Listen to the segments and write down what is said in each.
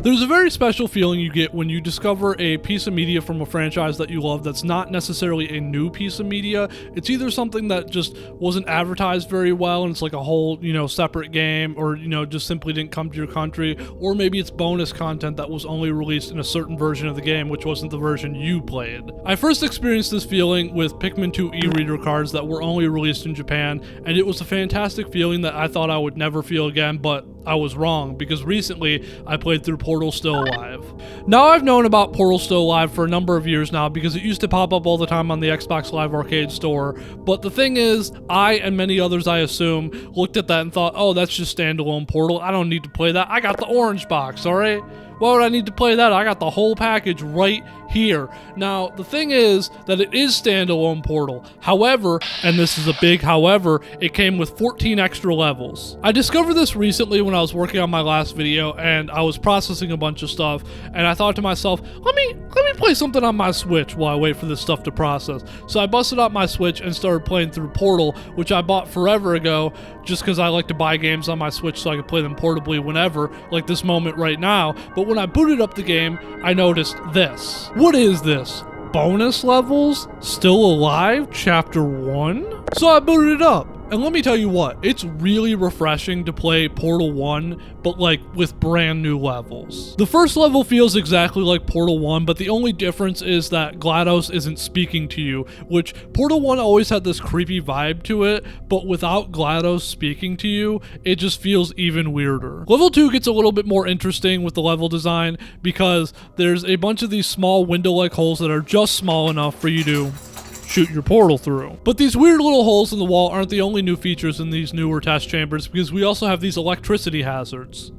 There's a very special feeling you get when you discover a piece of media from a franchise that you love that's not necessarily a new piece of media. It's either something that just wasn't advertised very well and it's like a whole, separate game, or, just simply didn't come to your country, or maybe it's bonus content that was only released in a certain version of the game, which wasn't the version you played. I first experienced this feeling with Pikmin 2 e-reader cards that were only released in Japan, and it was a fantastic feeling that I thought I would never feel again, but I was wrong, because recently I played through Portal Still Alive. Now, I've known about Portal Still Alive for a number of years now because it used to pop up all the time on the Xbox Live Arcade store, but the thing is, I and many others I assume looked at that and thought, oh, that's just standalone Portal, I don't need to play that, I got the orange box, alright? Why would I need to play that? I got the whole package right here. Now, the thing is that it is standalone Portal. However, and this is a big however, it came with 14 extra levels. I discovered this recently when I was working on my last video and I was processing a bunch of stuff, and I thought to myself, let me play something on my Switch while I wait for this stuff to process. So I busted out my Switch and started playing through Portal, which I bought forever ago just because I like to buy games on my Switch so I can play them portably whenever, like this moment right now. But when I booted up the game, I noticed this. What is this? Bonus levels? Still Alive? Chapter 1? So I booted it up. And let me tell you what, it's really refreshing to play Portal 1, but like with brand new levels. The first level feels exactly like Portal 1, but the only difference is that GLaDOS isn't speaking to you, which Portal 1 always had this creepy vibe to it, but without GLaDOS speaking to you, it just feels even weirder. Level 2 gets a little bit more interesting with the level design because there's a bunch of these small window-like holes that are just small enough for you to shoot your portal through. But these weird little holes in the wall aren't the only new features in these newer test chambers, because we also have these electricity hazards.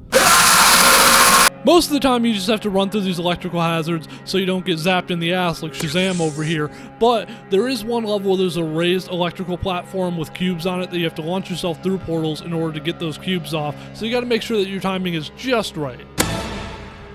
Most of the time you just have to run through these electrical hazards so you don't get zapped in the ass like Shazam over here, but there is one level where there's a raised electrical platform with cubes on it that you have to launch yourself through portals in order to get those cubes off, so you gotta make sure that your timing is just right.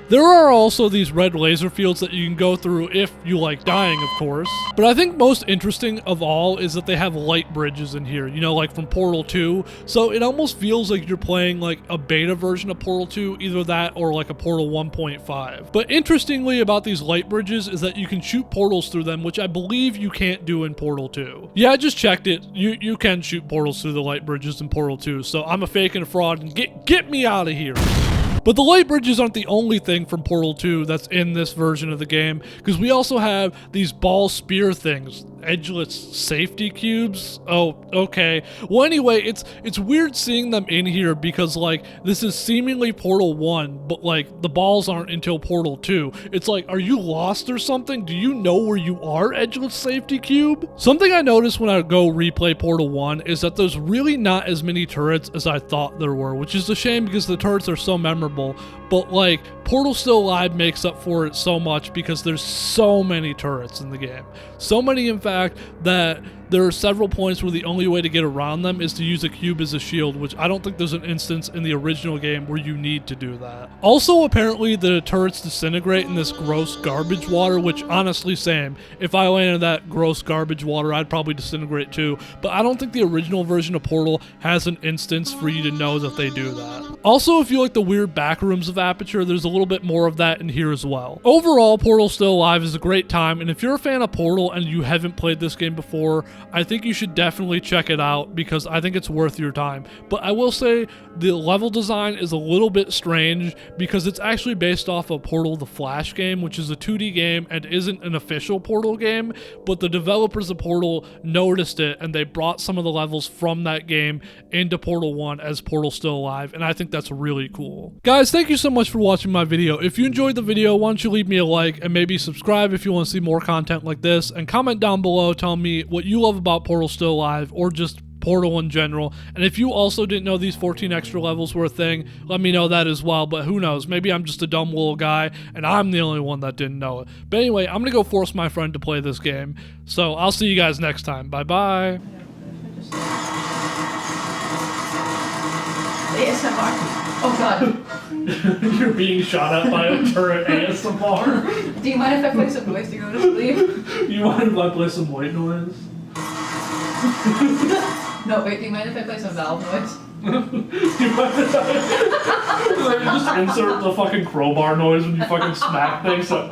There are also these red laser fields that you can go through if you like dying, of course. But I think most interesting of all is that they have light bridges in here, like from Portal 2. So it almost feels like you're playing like a beta version of Portal 2, either that or like a Portal 1.5. But interestingly about these light bridges is that you can shoot portals through them, which I believe you can't do in Portal 2. Yeah, I just checked it. You can shoot portals through the light bridges in Portal 2, so I'm a fake and a fraud, and get me out of here. But the light bridges aren't the only thing from Portal 2 that's in this version of the game, because we also have these ball spear things, edgeless safety cubes. Oh, okay. Well, anyway, it's weird seeing them in here because like this is seemingly Portal 1, but like the balls aren't until Portal 2. It's like, are you lost or something? Do you know where you are, edgeless safety cube? Something I noticed when I go replay Portal 1 is that there's really not as many turrets as I thought there were, which is a shame because the turrets are so memorable. But like Portal Still Alive makes up for it so much because there's so many turrets in the game. So many, in fact, that there are several points where the only way to get around them is to use a cube as a shield, which I don't think there's an instance in the original game where you need to do that. Also, apparently the turrets disintegrate in this gross garbage water, which honestly, same. If I landed that gross garbage water, I'd probably disintegrate too, but I don't think the original version of Portal has an instance for you to know that they do that. Also, if you like the weird back rooms of Aperture, there's a little bit more of that in here as well. Overall, Portal Still Alive is a great time, and if you're a fan of Portal and you haven't played this game before, I think you should definitely check it out because I think it's worth your time. But I will say the level design is a little bit strange because it's actually based off of Portal the Flash game, which is a 2D game and isn't an official Portal game, but the developers of Portal noticed it and they brought some of the levels from that game into Portal 1 as Portal Still Alive, and I think that's really cool. Guys, thank you so much for watching my video. If you enjoyed the video, why don't you leave me a like and maybe subscribe if you want to see more content like this, and comment down below telling me what you love about Portal Still Alive or just Portal in general. And if you also didn't know these 14 extra levels were a thing, let me know that as well. But who knows, maybe I'm just a dumb little guy and I'm the only one that didn't know it. But anyway, I'm gonna go force my friend to play this game, so I'll see you guys next time. Bye bye. ASMR. Oh god. You're being shot at by a turret ASMR. Do you mind if I play some noise to go to sleep? You mind if I play some white noise? No, wait, do you mind if I play some valve noise? You mind if I... just insert the fucking crowbar noise when you fucking smack things. So